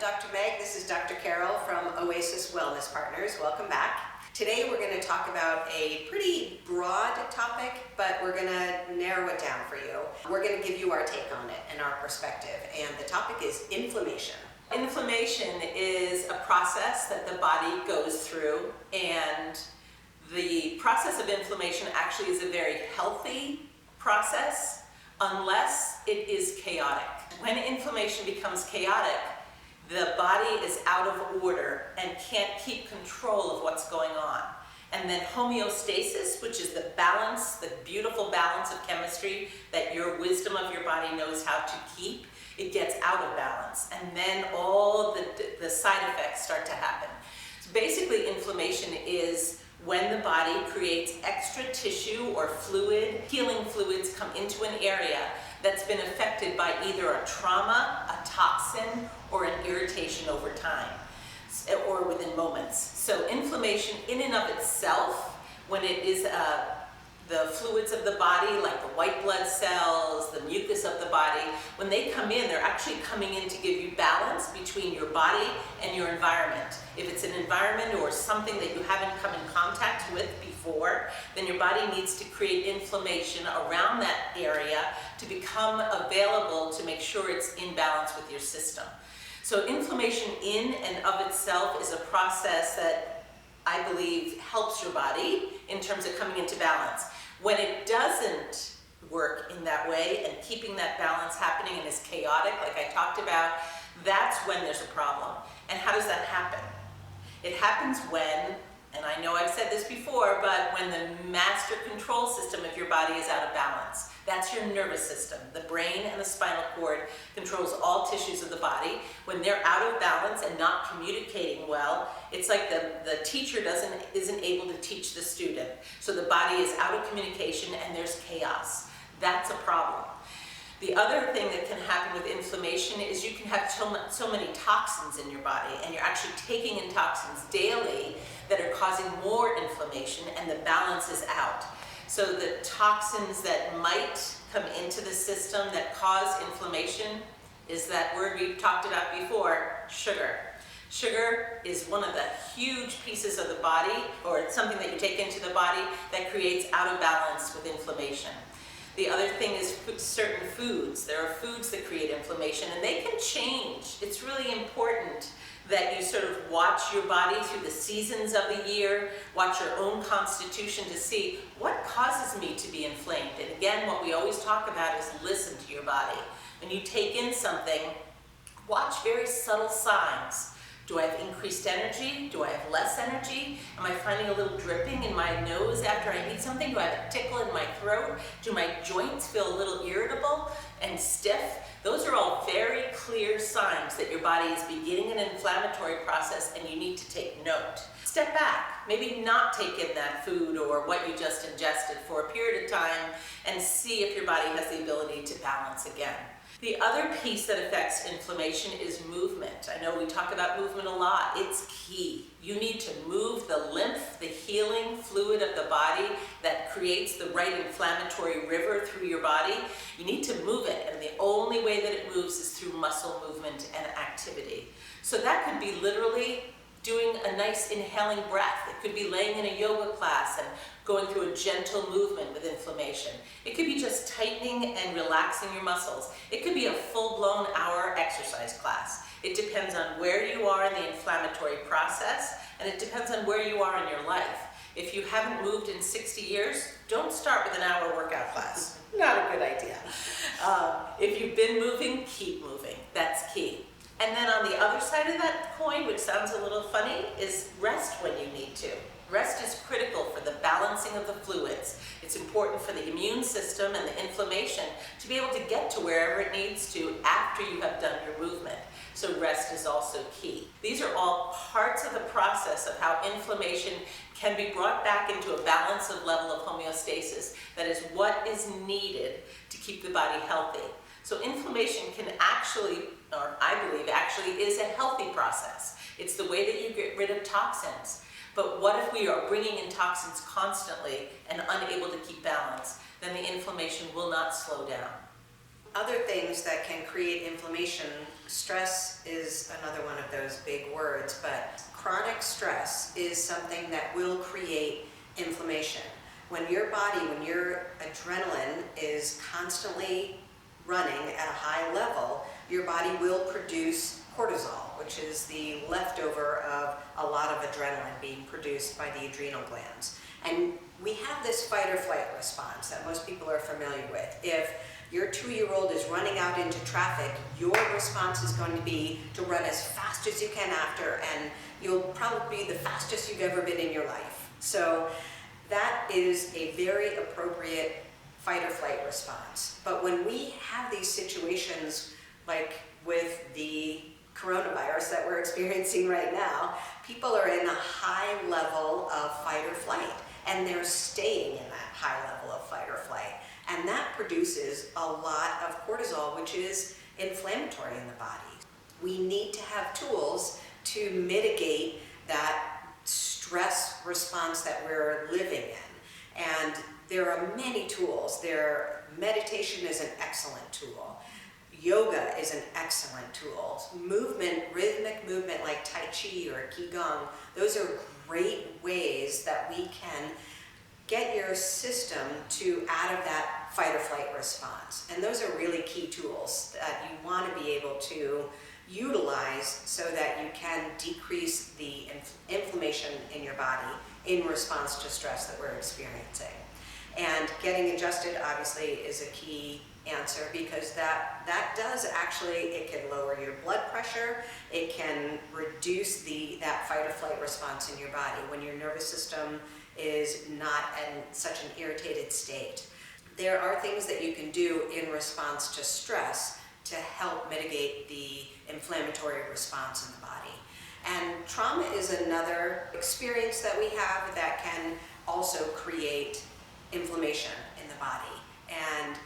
Dr. Meg. This is Dr. Carroll from Oasis Wellness Partners. Welcome back. Today we're going to talk about a pretty broad topic, but we're going to narrow it down for you. We're going to give you our take on it and our perspective, and the topic is inflammation. Inflammation is a process that the body goes through, and the process of inflammation actually is a very healthy process unless it is chaotic. When inflammation becomes chaotic, the body is out of order and can't keep control of what's going on. And then homeostasis, which is the balance, the beautiful balance of chemistry that your wisdom of your body knows how to keep, it gets out of balance. And then all the side effects start to happen. So basically, inflammation is when the body creates extra tissue or fluid, healing fluids come into an area that's been affected by either a trauma, a toxin, or an irritation over time, or within moments. So inflammation in and of itself, when it is the fluids of the body, like the white blood cells, the mucus of the body, when they come in, they're actually coming in to give you balance between your body and your environment. If it's an environment or something that you haven't come in contact with before, then your body needs to create inflammation around that area to become available to make sure it's in balance with your system. So inflammation in and of itself is a process that I believe helps your body in terms of coming into balance. When it doesn't work in that way and keeping that balance happening and is chaotic, like I talked about, that's when there's a problem. And how does that happen? It happens when, and I know I've said this before, but when the master control system of your body is out of balance. That's your nervous system. The brain and the spinal cord controls all tissues of the body. When they're out of balance and not communicating well, it's like the teacher isn't able to teach the student. So the body is out of communication and there's chaos. That's a problem. The other thing that can happen with inflammation is you can have so many toxins in your body, and you're actually taking in toxins daily that are causing more inflammation, and the balance is out. So the toxins that might come into the system that cause inflammation is that word we've talked about before, sugar. Sugar is one of the huge pieces of the body, or it's something that you take into the body that creates out of balance with inflammation. The other thing is certain foods. There are foods that create inflammation, and they can change. It's really important that you sort of watch your body through the seasons of the year, watch your own constitution to see what causes me to be inflamed. And again, what we always talk about is listen to your body. When you take in something, watch very subtle signs. Do I have increased energy? Do I have less energy? Am I finding a little dripping in my nose after I eat something? Do I have a tickle in my throat? Do my joints feel a little irritable and stiff? Those are all very clear signs that your body is beginning an inflammatory process, and you need to take note. Step back, maybe not take in that food or what you just ingested for a period of time and see if your body has the ability to balance again. The other piece that affects inflammation is movement. I know we talk about movement a lot. It's key. You need to move the lymph, the healing fluid of the body that creates the right inflammatory river through your body. You need to move it, and the only way that it moves is through muscle movement and activity. So that could be literally doing a nice inhaling breath. It could be laying in a yoga class and going through a gentle movement with inflammation. It could be just tightening and relaxing your muscles. It could be a full-blown hour exercise class. It depends on where you are in the inflammatory process, and it depends on where you are in your life. If you haven't moved in 60 years, don't start with an hour workout class. Not a good idea. If you've been moving, keep moving. That's key. And then on the other side of that coin, which sounds a little funny, is rest when you need to. Rest is critical for the balancing of the fluids. It's important for the immune system and the inflammation to be able to get to wherever it needs to after you have done your movement. So rest is also key. These are all parts of the process of how inflammation can be brought back into a balance of level of homeostasis. That is what is needed to keep the body healthy. So inflammation can actually, or I believe actually, is a healthy process. It's the way that you get rid of toxins. But what if we are bringing in toxins constantly and unable to keep balance? Then the inflammation will not slow down. Other things that can create inflammation, stress is another one of those big words, but chronic stress is something that will create inflammation. When your body, when your adrenaline is constantly running at a high level, your body will produce cortisol, which is the leftover of a lot of adrenaline being produced by the adrenal glands. And we have this fight or flight response that most people are familiar with. If your 2-year-old is running out into traffic, your response is going to be to run as fast as you can after, and you'll probably be the fastest you've ever been in your life. So that is a very appropriate fight or flight response. But when we have these situations like with the coronavirus that we're experiencing right now, people are in a high level of fight or flight, and they're staying in that high level of fight or flight. And that produces a lot of cortisol, which is inflammatory in the body. We need to have tools to mitigate that stress response that we're living in. And there are many tools. Meditation is an excellent tool. Yoga is an excellent tool. Movement, rhythmic movement like Tai Chi or Qigong, those are great ways that we can get your system out of that fight or flight response. And those are really key tools that you want to be able to utilize so that you can decrease the inflammation in your body in response to stress that we're experiencing. And getting adjusted obviously is a key answer, because that does actually, it can lower your blood pressure, it can reduce that fight or flight response in your body when your nervous system is not in such an irritated state. There are things that you can do in response to stress to help mitigate the inflammatory response in the body. And trauma is another experience that we have that can also create inflammation in the body. And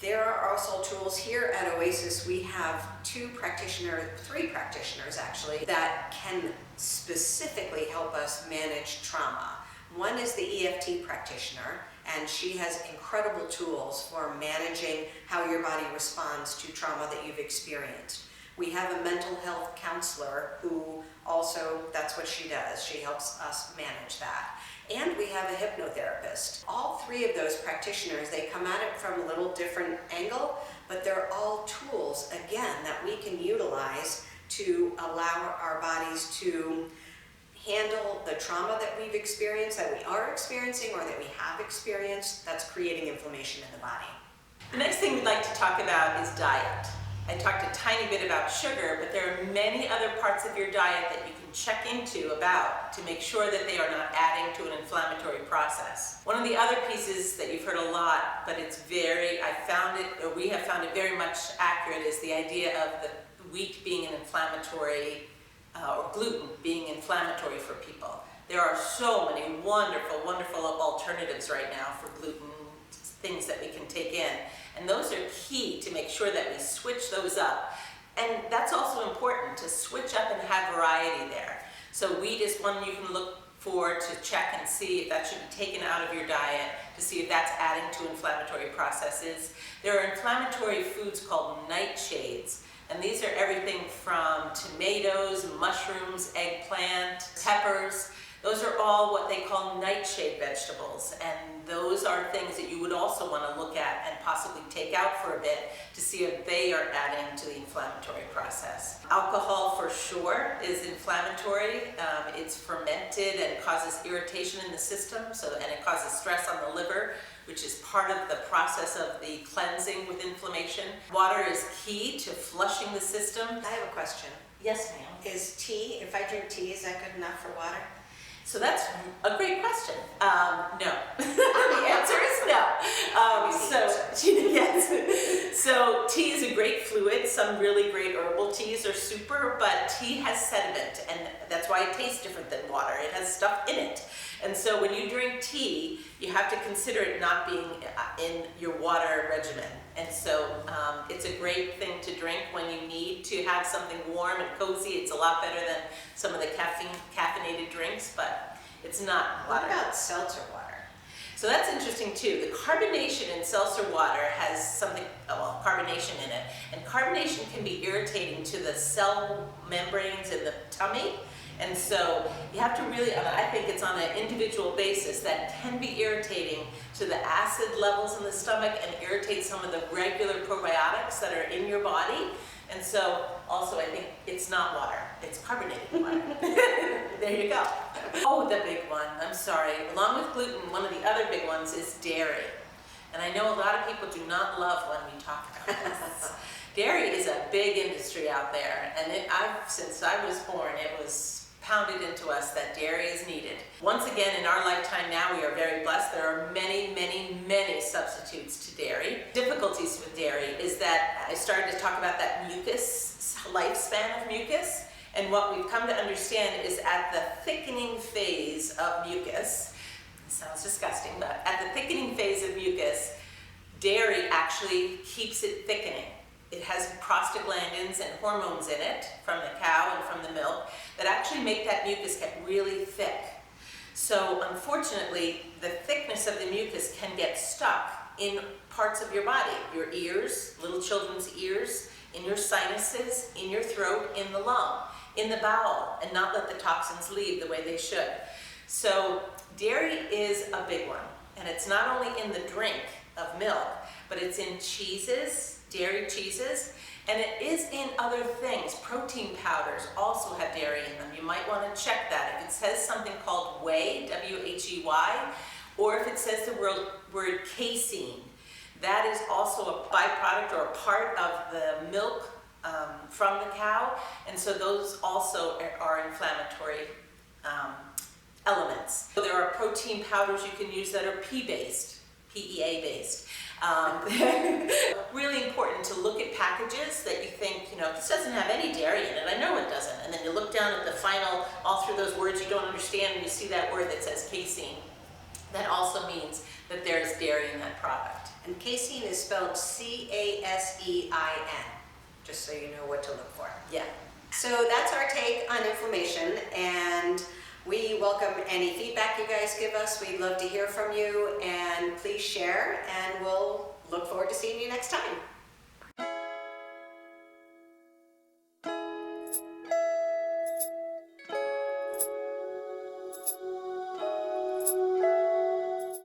there are also tools here at Oasis. We have 3 practitioners actually, that can specifically help us manage trauma. One is the EFT practitioner, and she has incredible tools for managing how your body responds to trauma that you've experienced. We have a mental health counselor who also, that's what she does. She helps us manage that. And we have a hypnotherapist. All 3 of those practitioners, they come at it from a little different angle, but they're all tools, again, that we can utilize to allow our bodies to handle the trauma that we've experienced, that we are experiencing, or that we have experienced that's creating inflammation in the body. The next thing we'd like to talk about is diet. I talked a tiny bit about sugar, but there are many other parts of your diet that you can check into to make sure that they are not adding to an inflammatory process. One of the other pieces that you've heard a lot, but we have found it very much accurate, is the idea of the wheat being an inflammatory, or gluten being inflammatory for people. There are so many wonderful, wonderful alternatives right now for gluten, things that we can take in. And those are key to make sure that we switch those up. And that's also important, to switch up and have variety there. So wheat is one you can look for to check and see if that should be taken out of your diet, to see if that's adding to inflammatory processes. There are inflammatory foods called nightshades, and these are everything from tomatoes, mushrooms, eggplant, peppers. Those are all what they call nightshade vegetables, and those are things that you would also want to look at and possibly take out for a bit to see if they are adding to the inflammatory process. Alcohol for sure is inflammatory. It's fermented and causes irritation in the system, and it causes stress on the liver, which is part of the process of the cleansing with inflammation. Water is key to flushing the system. I have a question. Yes, ma'am. Is tea, if I drink tea, is that good enough for water? So that's a great question. No. The answer is no. So tea is a great fluid. Some really great herbal teas are super, but tea has sediment, and that's why it tastes different than water. It has stuff in it. And so when you drink tea, you have to consider it not being in your water regimen. And so it's a great thing to drink when you need to have something warm and cozy. It's a lot better than some of the caffeinated drinks, but it's not water. What about seltzer water? So that's interesting too. The carbonation in seltzer water has something, well, carbonation in it. And carbonation can be irritating to the cell membranes in the tummy. And so you have to really, I think it's on an individual basis, that can be irritating to the acid levels in the stomach and irritate some of the regular probiotics that are in your body. And so also I think it's not water, it's carbonated water. There you go. Oh, the big one, I'm sorry. Along with gluten, one of the other big ones is dairy. And I know a lot of people do not love when we talk about this. Dairy is a big industry out there, and since I was born, it was pounded into us that dairy is needed. Once again, in our lifetime now, we are very blessed. There are many, many, many substitutes to dairy. Difficulties with dairy is that I started to talk about that mucus, lifespan of mucus, and what we've come to understand is at the thickening phase of mucus, it sounds disgusting, but at the thickening phase of mucus, dairy actually keeps it thickening. It has prostaglandins and hormones in it from the cow and from the milk that actually make that mucus get really thick. So unfortunately, the thickness of the mucus can get stuck in parts of your body, your ears, little children's ears, in your sinuses, in your throat, in the lung, in the bowel, and not let the toxins leave the way they should. So dairy is a big one, and it's not only in the drink of milk, but it's in cheeses, dairy cheeses, and it is in other things. Protein powders also have dairy in them. You might want to check that. If it says something called whey, W-H-E-Y, or if it says the word casein, that is also a byproduct or a part of the milk from the cow, and so those also are inflammatory elements. So there are protein powders you can use that are pea-based, PEA-based. Really important to look at packages that you think, this doesn't have any dairy in it. I know it doesn't. And then you look down at the final, all through those words you don't understand, and you see that word that says casein. That also means that there's dairy in that product. And casein is spelled C-A-S-E-I-N, just so you know what to look for. Yeah. So that's our take on inflammation, and we welcome any feedback you guys give us. We'd love to hear from you, and please share, and we'll look forward to seeing you next time.